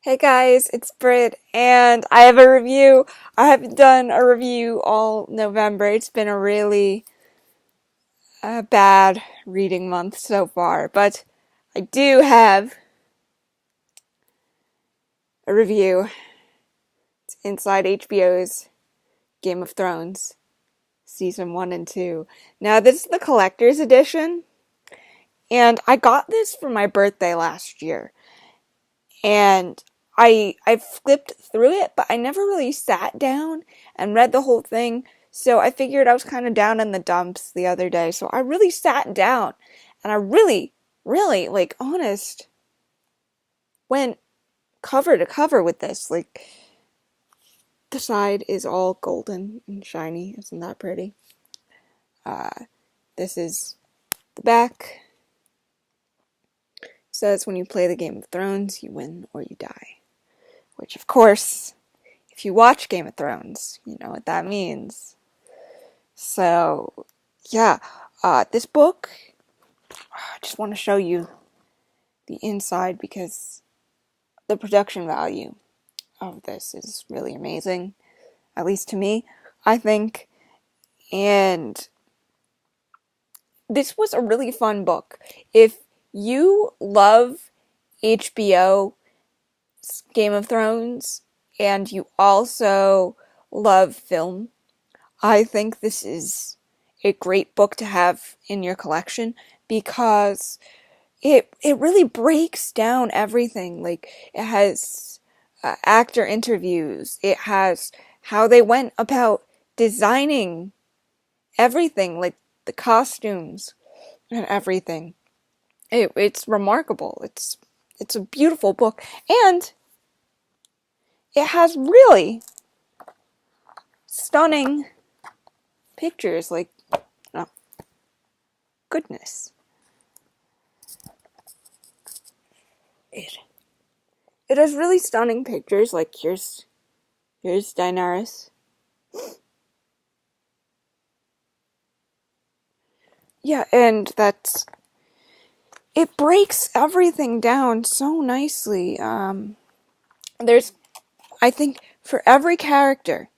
Hey guys, it's Britt, and I have a review. I haven't done a review all November. It's been a really bad reading month so far, but I do have a review. It's inside HBO'S Game of Thrones, Season 1 and 2. Now, this is the collector's edition, and I got this for my birthday last year. And I flipped through it, but I never really sat down and read the whole thing. So I figured I was kind of down in the dumps the other day. So I really sat down and I really, like, honest, went cover to cover with this. Like, the side is all golden and shiny. Isn't that pretty? This is the back. It says when you play the Game of Thrones, you win or you die. Which, of course, if you watch Game of Thrones, you know what that means. So, yeah, this book, I just want to show you the inside because the production value of this is really amazing, at least to me, I think. And this was a really fun book. If you love HBO Game of Thrones and you also love film, I think this is a great book to have in your collection because it really breaks down everything. Like, it has actor interviews. It has how they went about designing everything, like the costumes and everything. It's remarkable. It's a beautiful book, and it has really stunning pictures. Like, oh, goodness. It has really stunning pictures. Like, here's Daenerys. Yeah, and it breaks everything down so nicely. There's, I think, for every character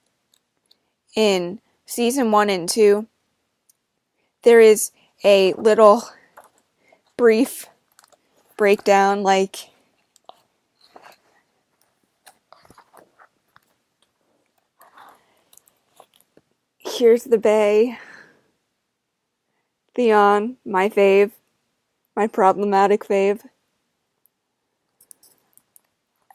in season 1 and 2, there is a little brief breakdown. Like, here's the Bay. Theon, my fave. My problematic fave.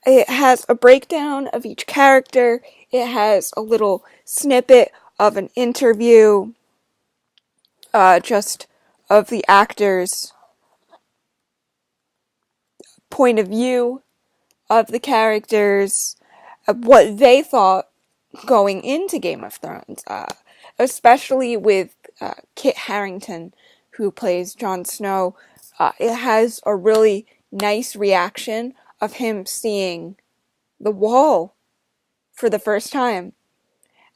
It has a breakdown of each character. It has a little snippet of an interview, just of the actors' point of view of the characters, of what they thought going into Game of Thrones, especially with Kit Harington, who plays Jon Snow. It has a really nice reaction of him seeing the wall for the first time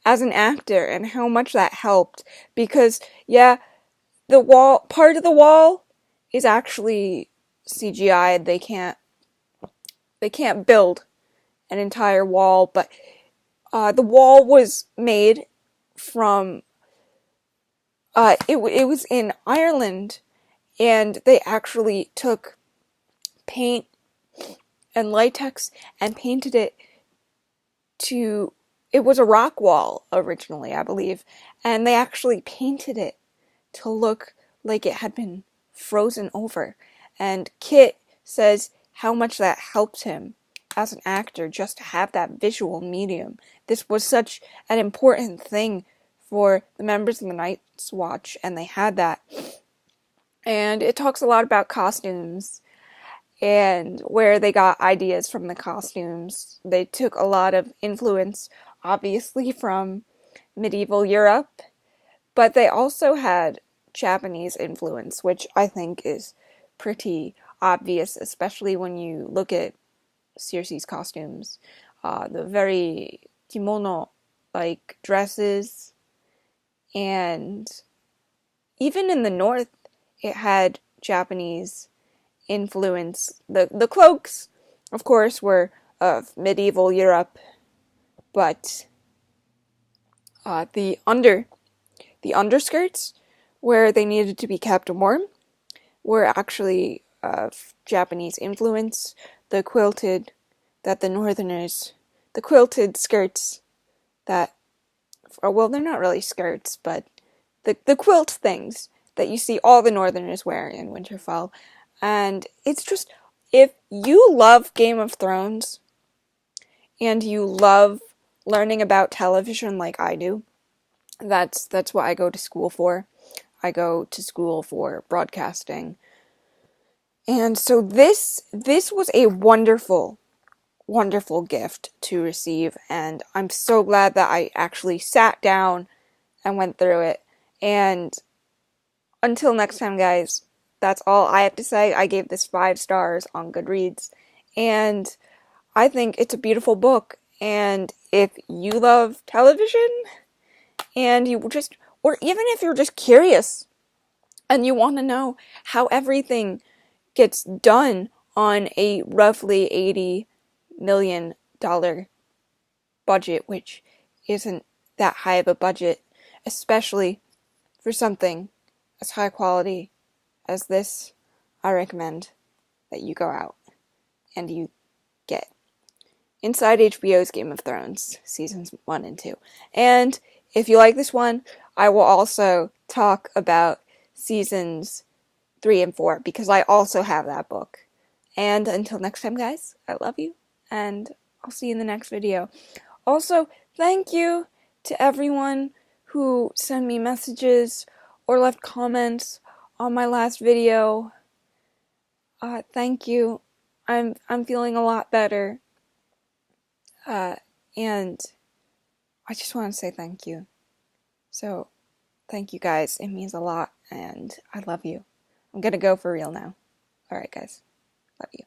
as an actor and how much that helped. Because, yeah, part of the wall is actually CGI. They can't build an entire wall, but the wall was made from it was in Ireland, and they actually took paint and latex and painted it it was a rock wall originally, I believe, and they actually painted it to look like it had been frozen over. And Kit says how much that helped him as an actor just to have that visual medium. This was such an important thing for the members of the Night's Watch, and they had that. And it talks a lot about costumes and where they got ideas from the costumes. They took a lot of influence, obviously, from medieval Europe, but they also had Japanese influence, which I think is pretty obvious, especially when you look at Cersei's costumes. The very kimono-like dresses, and even in the north, it had Japanese influence. The cloaks, of course, were of medieval Europe, but the underskirts, where they needed to be kept warm, were actually of Japanese influence. The quilted the quilted skirts that, well, they're not really skirts, but the quilt things that you see all the Northerners wear in Winterfell. And it's just, if you love Game of Thrones and you love learning about television like I do, that's what I go to school for. I go to school for broadcasting. And so this was a wonderful, wonderful gift to receive, and I'm so glad that I actually sat down and went through it. And until next time, guys, that's all I have to say. I gave this 5 stars on Goodreads, and I think it's a beautiful book. And if you love television, and you just, or even if you're just curious and you want to know how everything gets done on a roughly $80 million budget, which isn't that high of a budget, especially for something as high quality as this, I recommend that you go out and you get Inside HBO's Game of Thrones, seasons 1 and 2. And if you like this one, I will also talk about seasons 3 and 4, because I also have that book. And until next time, guys, I love you, and I'll see you in the next video. Also, thank you to everyone who sent me messages or left comments on my last video. Thank you. I'm feeling a lot better. And I just want to say thank you. So, thank you guys. It means a lot, and I love you. I'm gonna go for real now. Alright, guys. Love you.